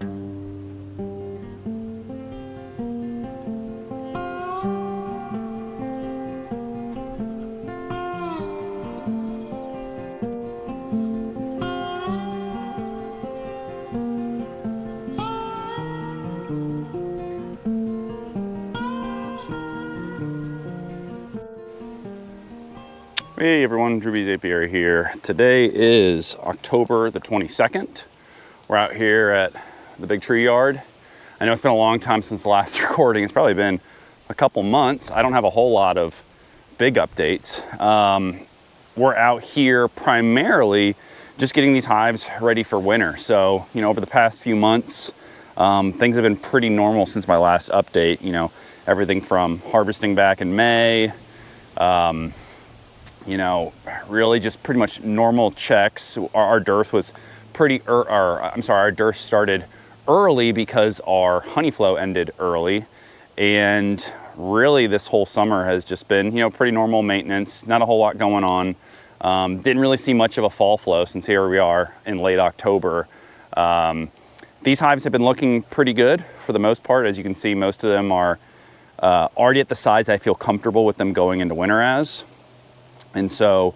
Hey everyone, DrewBeesApiary here. Today is October the 22nd. We're out here at the big tree yard. I know it's been a long time since the last recording. It's probably been a couple months. I don't have a whole lot of big updates. We're out here primarily just getting these hives ready for winter. So, over the past few months, things have been pretty normal since my last update. Everything from harvesting back in May, really just pretty much normal checks. Our dearth was our dearth started early because our honey flow ended early. And really this whole summer has just been, pretty normal maintenance, not a whole lot going on. Didn't really see much of a fall flow since here we are in late October. These hives have been looking pretty good for the most part. As you can see, most of them are already at the size I feel comfortable with them going into winter as. And so,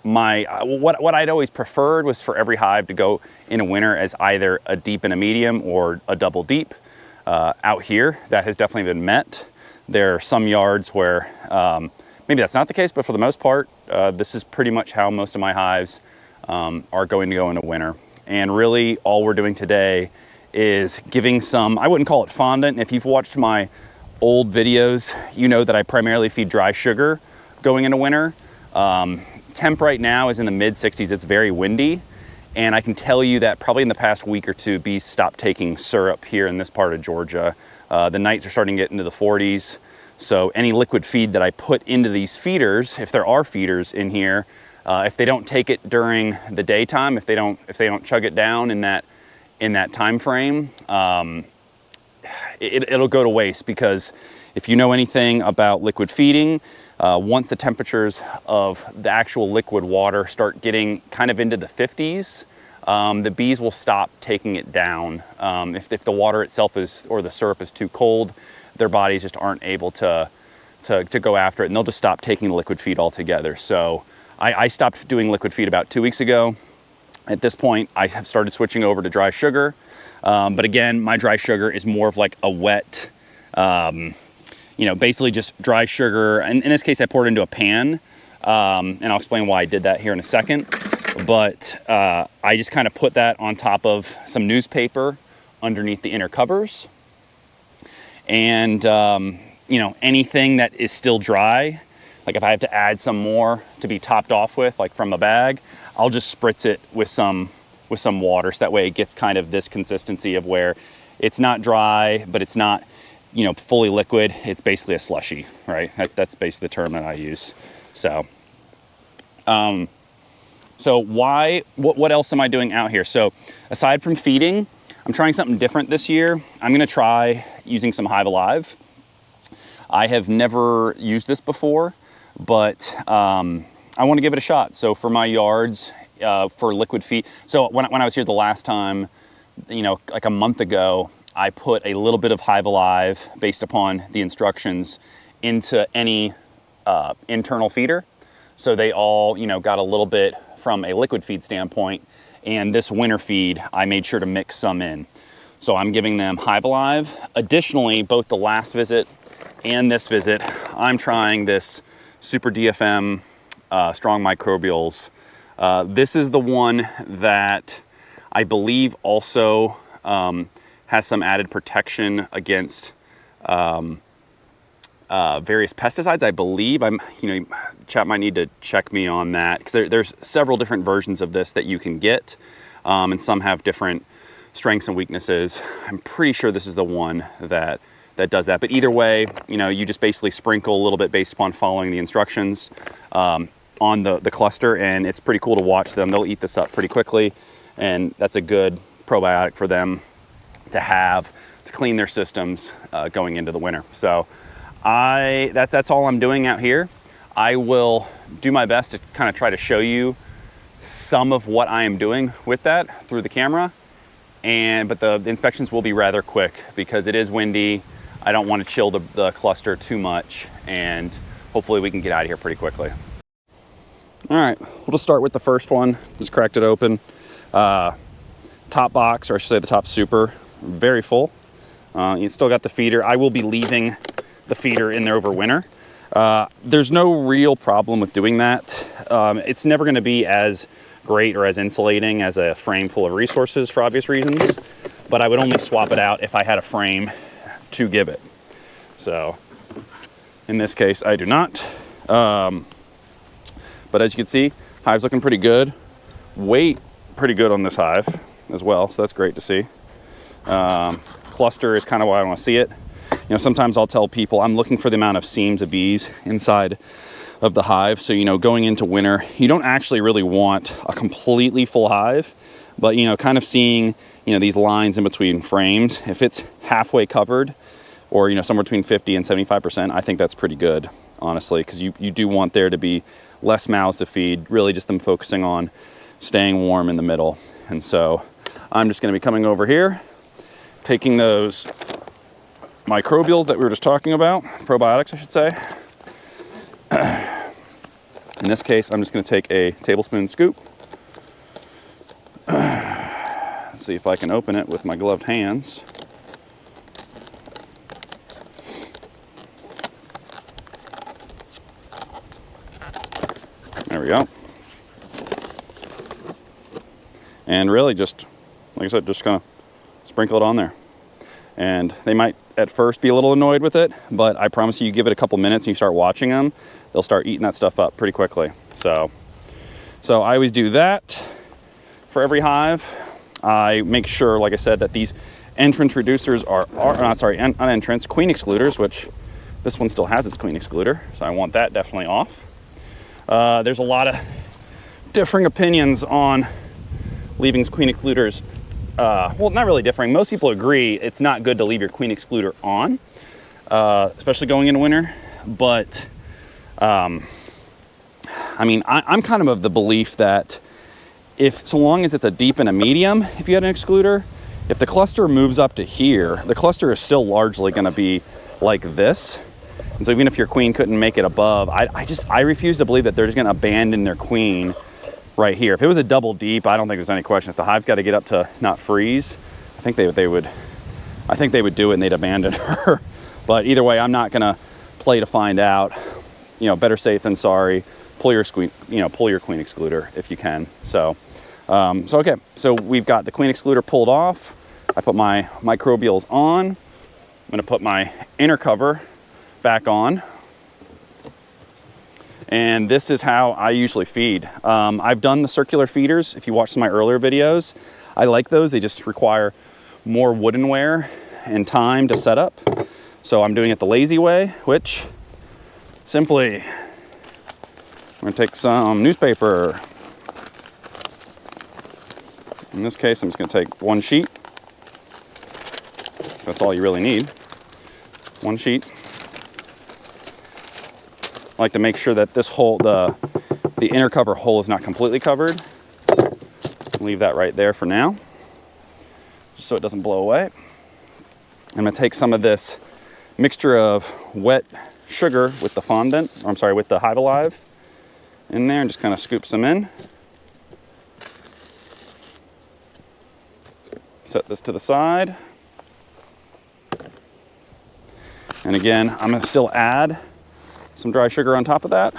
what I'd always preferred was for every hive to go in a winter as either a deep and a medium or a double deep. Out here, that has definitely been met. There are some yards where maybe that's not the case, but for the most part, this is pretty much how most of my hives are going to go into winter. And really, all we're doing today is giving some, I wouldn't call it fondant. If you've watched my old videos, you know that I primarily feed dry sugar going into winter. Temp right now is in the mid 60s. It's very windy. And I can tell you that probably in the past week or two, bees stopped taking syrup here in this part of Georgia. The nights are starting to get into the 40s. So any liquid feed that I put into these feeders, if there are feeders in here, if they don't take it during the daytime, if they don't chug it down in that time frame, it'll go to waste. Because if you know anything about liquid feeding, once the temperatures of the actual liquid water start getting kind of into the 50s, the bees will stop taking it down. If the water itself or the syrup is too cold, their bodies just aren't able to go after it, and they'll just stop taking the liquid feed altogether. So I stopped doing liquid feed about 2 weeks ago. At this point, I have started switching over to dry sugar. But again, my dry sugar is more of like a wet, basically just dry sugar. And in this case, I poured it into a pan. And I'll explain why I did that here in a second. But I just kind of put that on top of some newspaper underneath the inner covers. And, anything that is still dry, like if I have to add some more to be topped off with, like from a bag, I'll just spritz it with some water. So that way it gets kind of this consistency of where it's not dry, but it's not, fully liquid. It's basically a slushy, right? That's basically the term that I use. So, what else am I doing out here? So aside from feeding, I'm trying something different this year. I'm going to try using some HiveAlive. I have never used this before, but I want to give it a shot. So for my yards, for liquid feed. So when I was here the last time, like a month ago, I put a little bit of HiveAlive based upon the instructions into any internal feeder. So they all, got a little bit from a liquid feed standpoint. And this winter feed, I made sure to mix some in. So I'm giving them HiveAlive. Additionally, both the last visit and this visit, I'm trying this Super DFM Strong Microbials. This is the one that I believe also has some added protection against various pesticides. I believe chat might need to check me on that, because there's several different versions of this that you can get, and some have different strengths and weaknesses. I'm pretty sure this is the one that does that. But either way, you just basically sprinkle a little bit based upon following the instructions on the cluster, and it's pretty cool to watch them. They'll eat this up pretty quickly, and that's a good probiotic for them to have to clean their systems going into the winter. So that's all I'm doing out here. I will do my best to kind of try to show you some of what I am doing with that through the camera. but the inspections will be rather quick because it is windy. I don't want to chill the cluster too much, and hopefully we can get out of here pretty quickly. All right, we'll just start with the first one. Just cracked it open. Top box, or I should say the top super, very full. You still got the feeder. I will be leaving the feeder in there over winter. There's no real problem with doing that. It's never going to be as great or as insulating as a frame full of resources for obvious reasons, but I would only swap it out if I had a frame to give it. So in this case, I do not. But as you can see, hive's looking pretty good. Weight pretty good on this hive as well, so that's great to see. Cluster is kind of why I want to see it. You know, sometimes I'll tell people I'm looking for the amount of seams of bees inside of the hive. So, you know, going into winter, you don't actually really want a completely full hive, but, you know, kind of seeing, you know, these lines in between frames, if it's halfway covered or, you know, somewhere between 50 and 75%, I think that's pretty good, honestly, because you do want there to be less mouths to feed, really just them focusing on staying warm in the middle. And so I'm just going to be coming over here, taking those microbials that we were just talking about, probiotics, I should say. In this case, I'm just going to take a tablespoon scoop. Let's see if I can open it with my gloved hands. There we go. And really just, like I said, just kind of sprinkle it on there. And they might at first be a little annoyed with it, but I promise you, give it a couple minutes and you start watching them, they'll start eating that stuff up pretty quickly. So I always do that for every hive. I make sure, like I said, that these entrance reducers are not entrance, queen excluders, which this one still has its queen excluder, so I want that definitely off. There's a lot of differing opinions on leaving queen excluders. Well, not really differing. Most people agree it's not good to leave your queen excluder on, especially going into winter. But, I mean, I'm kind of the belief that so long as it's a deep and a medium, if you had an excluder, if the cluster moves up to here, the cluster is still largely going to be like this. And so even if your queen couldn't make it above, I refuse to believe that they're just going to abandon their queen right here. If it was a double deep, I don't think there's any question. If the hive's got to get up to not freeze, I think they would do it and they'd abandon her. But either way, I'm not going to play to find out. You know, better safe than sorry. Pull your queen excluder if you can. So okay. So we've got the queen excluder pulled off. I put my microbials on. I'm going to put my inner cover back on. And this is how I usually feed. I've done the circular feeders. If you watch some of my earlier videos, I like those. They just require more woodenware and time to set up. So I'm doing it the lazy way, which simply, I'm gonna take some newspaper. In this case, I'm just gonna take one sheet. That's all you really need. One sheet. I like to make sure that this hole, the inner cover hole is not completely covered. Leave that right there for now, just so it doesn't blow away. I'm gonna take some of this mixture of wet sugar with the fondant, or I'm sorry, with the HiveAlive in there, and just kind of scoop some in. Set this to the side. And again, I'm gonna still add some dry sugar on top of that.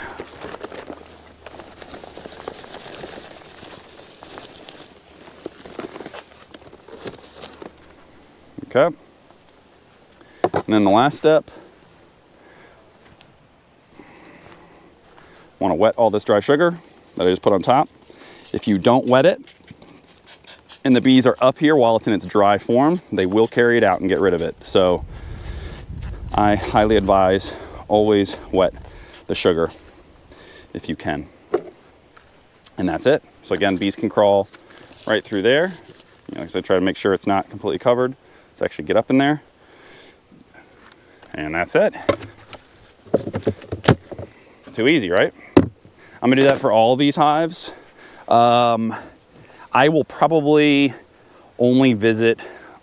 Okay. And then the last step, want to wet all this dry sugar that I just put on top. If you don't wet it and the bees are up here while it's in its dry form, they will carry it out and get rid of it. So I highly advise always wet the sugar if you can. And that's it. So again, bees can crawl right through there. You know, like I said, try to make sure it's not completely covered. Let's actually get up in there. And that's it. Too easy, right? I'm gonna do that for all these hives. I will probably only visit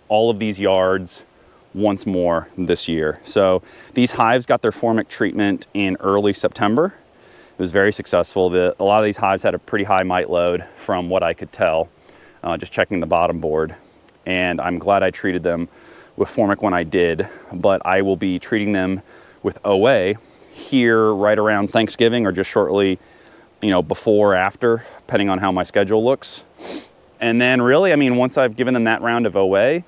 all of these yards once more this year. So these hives got their formic treatment in early September. It was very successful. A lot of these hives had a pretty high mite load from what I could tell, just checking the bottom board. And I'm glad I treated them with formic when I did, but I will be treating them with OA here right around Thanksgiving or just shortly, before or after, depending on how my schedule looks. And then really, I mean, once I've given them that round of OA,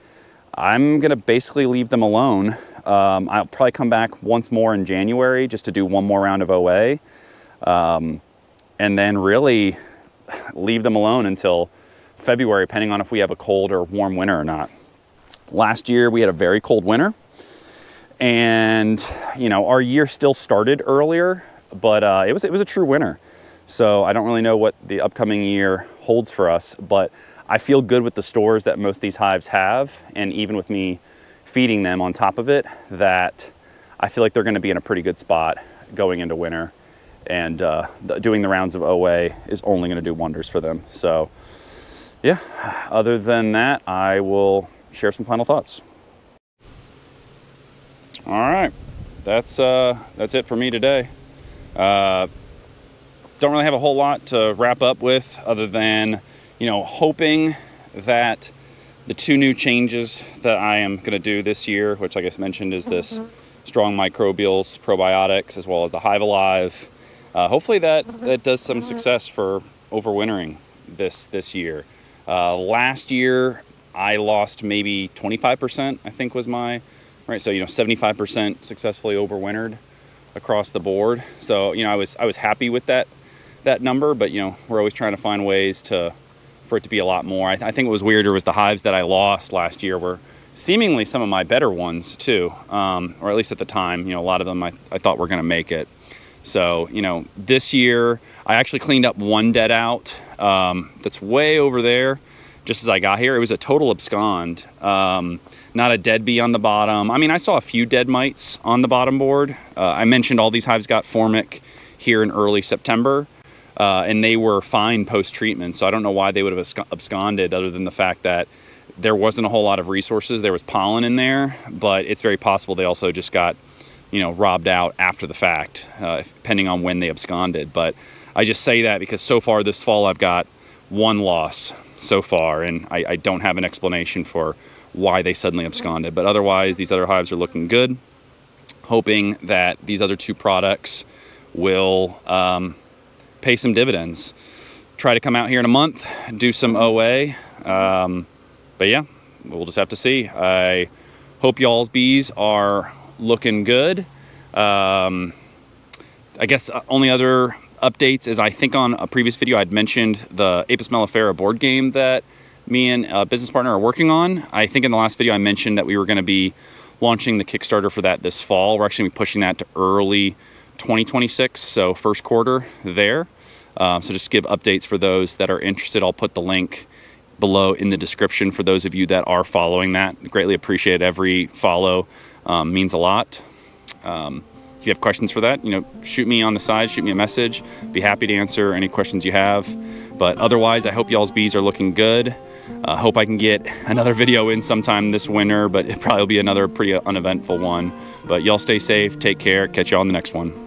I'm gonna basically leave them alone. I'll probably come back once more in January just to do one more round of OA. And then really leave them alone until February, depending on if we have a cold or warm winter or not. Last year, we had a very cold winter. And, our year still started earlier, but it was a true winter. So I don't really know what the upcoming year holds for us, but I feel good with the stores that most of these hives have, and even with me feeding them on top of it, that I feel like they're going to be in a pretty good spot going into winter, and doing the rounds of OA is only going to do wonders for them. So yeah, other than that, I will share some final thoughts. All right, that's it for me today. Don't really have a whole lot to wrap up with, other than hoping that the 2 new changes that I am going to do this year, which I guess mentioned is this strong microbials probiotics as well as the HiveAlive. Hopefully that does some success for overwintering this year. Last year I lost maybe 25%, I think was my right. So 75% successfully overwintered across the board. So I was happy with that number, but we're always trying to find ways for it to be a lot more. I think what was weirder was the hives that I lost last year were seemingly some of my better ones too, or at least at the time. A lot of them I thought were going to make it. So this year I actually cleaned up one dead out that's way over there. Just as I got here, it was a total abscond, not a dead bee on the bottom. I mean, I saw a few dead mites on the bottom board. I mentioned all these hives got formic here in early September. And they were fine post-treatment, so I don't know why they would have absconded, other than the fact that there wasn't a whole lot of resources. There was pollen in there, but it's very possible they also just got, robbed out after the fact, depending on when they absconded. But I just say that because so far this fall I've got one loss so far, and I don't have an explanation for why they suddenly absconded. But otherwise, these other hives are looking good, hoping that these other 2 products will pay some dividends. Try to come out here in a month, do some OA. But yeah, we'll just have to see. I hope y'all's bees are looking good. I guess only other updates is I think on a previous video I'd mentioned the Apis mellifera board game that me and a business partner are working on. I think in the last video I mentioned that we were going to be launching the Kickstarter for that this fall. We're actually pushing that to early 2026, so first quarter there. So just to give updates for those that are interested, I'll put the link below in the description for those of you that are following that. Greatly appreciate every follow, means a lot. If you have questions for that, shoot me on the side, shoot me a message. Be happy to answer any questions you have. But otherwise, I hope y'all's bees are looking good. Hope I can get another video in sometime this winter, but it probably will be another pretty uneventful one. But y'all stay safe, take care, catch y'all on the next one.